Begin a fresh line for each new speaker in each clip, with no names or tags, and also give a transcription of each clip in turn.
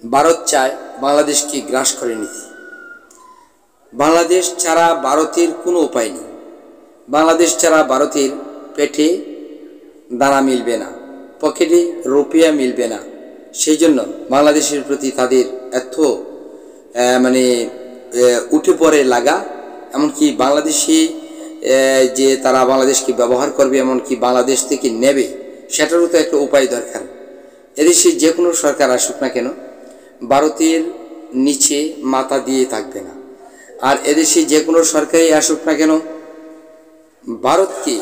ভারত চায় বাংলাদেশকে গ্রাস করে নিতে। বাংলাদেশ ছাড়া ভারতের কোনো উপায় নেই। বাংলাদেশ ছাড়া ভারতের পেটে দানা মিলবে না, পকেটে রুপিয়া মিলবে না। সেই জন্য বাংলাদেশের প্রতি তাদের এত উঠে পড়ে লাগা, এমনকি বাংলাদেশে যে তারা বাংলাদেশকে ব্যবহার করবে, এমনকি বাংলাদেশ থেকে নেবে, সেটারও তো একটা উপায় দরকার। এদেশে যে কোনো সরকার আসুক না কেন, ভারতের নিচে মাথা দিয়ে থাকবে না। আর এদেশে যে কোনো সরকারই আসুক না কেন, ভারতকে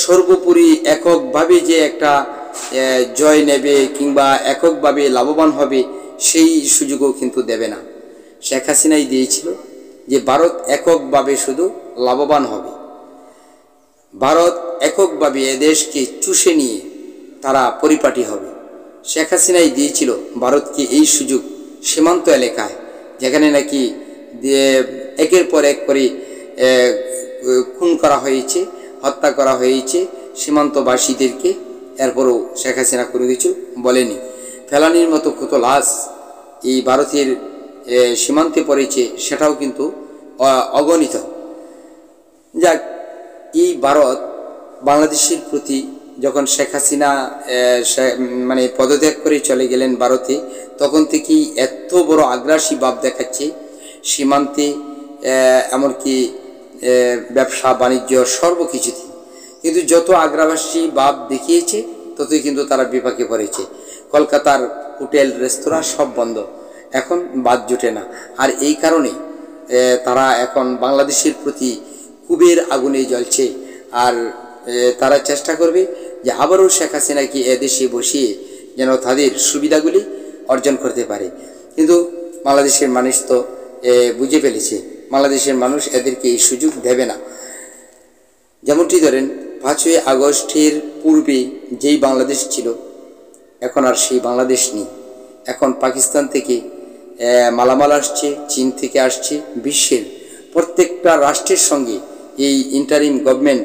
সর্বোপরি এককভাবে যে একটা জয় নেবে কিংবা এককভাবে লাভবান হবে, সেই সুযোগও কিন্তু দেবে না। শেখ হাসিনাই দিয়েছিল যে ভারত এককভাবে শুধু লাভবান হবে, ভারত এককভাবে এদেশকে চুষে নিয়ে তারা পরিপাটি হবে। শেখ হাসিনাই দিয়েছিল ভারতকে এই সুযোগ সীমান্ত এলাকায়, যেখানে নাকি একের পর এক করে খুন করা হয়েছে, হত্যা করা হয়েছে সীমান্তবাসীদেরকে। এরপরও শেখ হাসিনা কোনো কিছু বলেনি। ফেলানির মতো কত লাশ এই ভারতের সীমান্তে পড়েছে, সেটাও কিন্তু অগণিত। যাক, এই ভারত বাংলাদেশের প্রতি যখন শেখ হাসিনা পদত্যাগ করে চলে গেলেন ভারতে, তখন থেকেই এত বড় আগ্রাসী ভাব দেখাচ্ছে সীমান্তে, এমনকি ব্যবসা বাণিজ্য সর্বকিছুতে। কিন্তু যত আগ্রাসী ভাব দেখিয়েছে, ততই কিন্তু তারা বিপাকে পড়েছে। কলকাতার হোটেল রেস্তোরাঁ সব বন্ধ, এখন বাদ জোটে না। আর এই কারণে তারা এখন বাংলাদেশের প্রতি ক্ষোভের আগুনে জ্বলছে। আর তারা চেষ্টা করবে যে আবারও শেখ হাসিনাকে এদেশে বসিয়ে যেন তাদের সুবিধাগুলি অর্জন করতে পারে। কিন্তু বাংলাদেশের মানুষ তো বুঝে ফেলেছে, বাংলাদেশের মানুষ এদেরকে এই সুযোগ দেবে না। যেমনটি ধরেন 5ই আগস্টের পূর্বে যেই বাংলাদেশ ছিল, এখন আর সেই বাংলাদেশ নেই। এখন পাকিস্তান থেকে মালামাল আসছে, চীন থেকে আসছে, বিশ্বের প্রত্যেকটা রাষ্ট্রের সঙ্গে এই ইন্টারিম গভর্নমেন্ট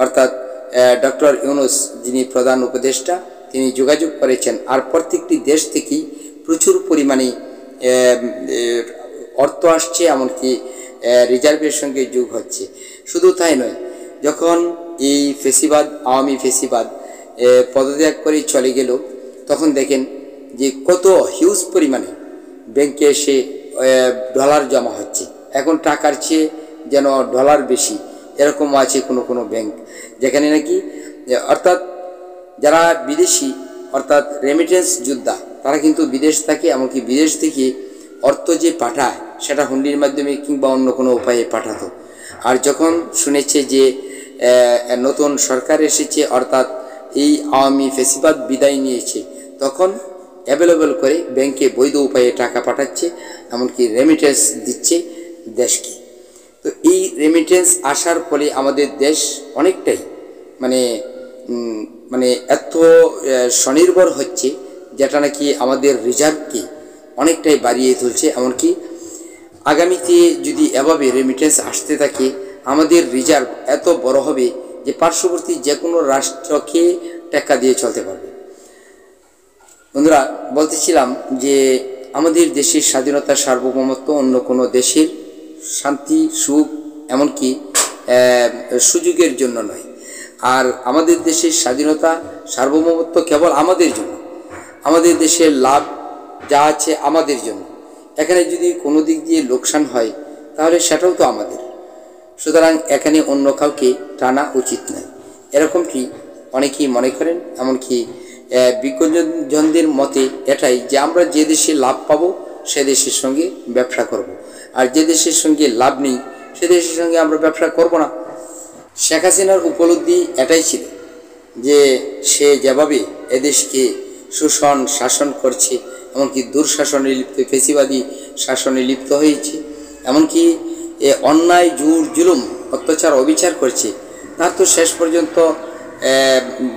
অর্থাৎ ডক্টর ইউনূস, যিনি প্রধান উপদেষ্টা, তিনি যোগাযোগ করেছেন। আর প্রত্যেকটি দেশ থেকেই প্রচুর পরিমাণে অর্থ আসছে, এমনকি রিজার্ভের সঙ্গে যোগ হচ্ছে। শুধু তাই নয়, যখন এই ফেসিবাদ, আওয়ামী ফেসিবাদ পদত্যাগ করে চলে গেল, তখন দেখেন যে কত হিউজ পরিমাণে ব্যাংকে এসে ডলার জমা হচ্ছে। এখন টাকার চেয়ে যেন ডলার বেশি, এরকম আছে কোনো কোনো ব্যাংক, যেখানে নাকি অর্থাৎ যারা বিদেশি অর্থাৎ রেমিটেন্স যোদ্ধা, তারা কিন্তু বিদেশ থাকে, এমনকি বিদেশ থেকে অর্থ যে পাঠায়, সেটা হুন্ডির মাধ্যমে কিংবা অন্য কোনো উপায়ে পাঠাতো। আর যখন শুনেছে যে নতুন সরকার এসেছে, অর্থাৎ এই আওয়ামী ফেসিবাদ বিদায় নিয়েছে, তখন অ্যাভেলেবল করে ব্যাংকে বৈধ উপায়ে টাকা পাঠাচ্ছে, এমনকি রেমিটেন্স দিচ্ছে দেশকে। তো এই রেমিটেন্স আসার ফলে আমাদের দেশ অনেকটাই এত স্বনির্ভর হচ্ছে, যেটা নাকি আমাদের রিজার্ভকে অনেকটাই বাড়িয়ে তুলছে। এমনকি আগামীতে যদি এভাবে রেমিটেন্স আসতে থাকে, আমাদের রিজার্ভ এত বড় হবে যে পার্শ্ববর্তী যে কোনো রাষ্ট্রকে টাকা দিয়ে চলতে পারবে। বন্ধুরা, বলতেছিলাম যে আমাদের দেশের স্বাধীনতা, সার্বভৌমত্ব অন্য কোনো দেশের শান্তি, সুখ, এমনকি সুযোগের জন্য নয়। আর আমাদের দেশের স্বাধীনতা, সার্বভৌমত্ব কেবল আমাদের জন্য, আমাদের দেশের লাভ যা আছে আমাদের জন্য। এখানে যদি কোনো দিক দিয়ে লোকসান হয়, তাহলে সেটাও তো আমাদের। সুতরাং এখানে অন্য কাউকে টানা উচিত নয়, এরকমটি অনেকেই মনে করেন। এমনকি বিজ্ঞজনদের মতে এটাই যে আমরা যে দেশে লাভ পাবো, সে দেশের সঙ্গে ব্যবসা করব। আর যে দেশের সঙ্গে লাভ নেই, সে দেশের সঙ্গে আমরা ব্যবসা করব না। শেখ হাসিনার উপলব্ধি এটাই ছিল যে সে যেভাবে এদেশকে শোষণ শাসন করছে, এমনকি দুঃশাসনে লিপ্ত, ফেসিবাদী শাসনে লিপ্ত হয়েছে, এমনকি অন্যায়, জোর জুলুম, অত্যাচার, অবিচার করছে, তার তো শেষ পর্যন্ত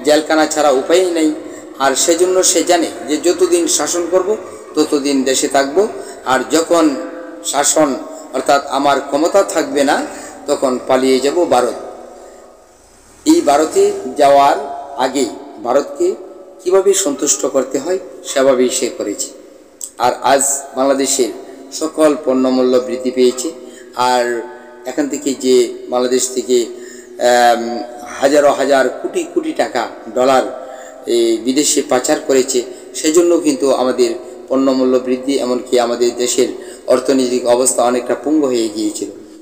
জেলখানা ছাড়া উপায়ই নেই। আর সেজন্য সে জানে যে যতদিন শাসন করব ততদিন দেশে থাকব, আর যখন শাসন অর্থাৎ আমার ক্ষমতা থাকবে না, তখন পালিয়ে যাব ভারত। এই ভারতে যাওয়ার আগে ভারতকে কিভাবে সন্তুষ্ট করতে হয়, সেভাবেই সে করেছে। আর আজ বাংলাদেশের সকল পণ্যমূল্য বৃদ্ধি পেয়েছে। আর এখান থেকে যে বাংলাদেশ থেকে হাজারো হাজার কোটি কোটি টাকা ডলার বিদেশে পাচার করেছে, সেজন্য কিন্তু আমাদের পণ্যমূল্য বৃদ্ধি, এমনকি আমাদের দেশের অর্থনৈতিক অবস্থা অনেকটা পঙ্গু হয়ে গিয়েছিল।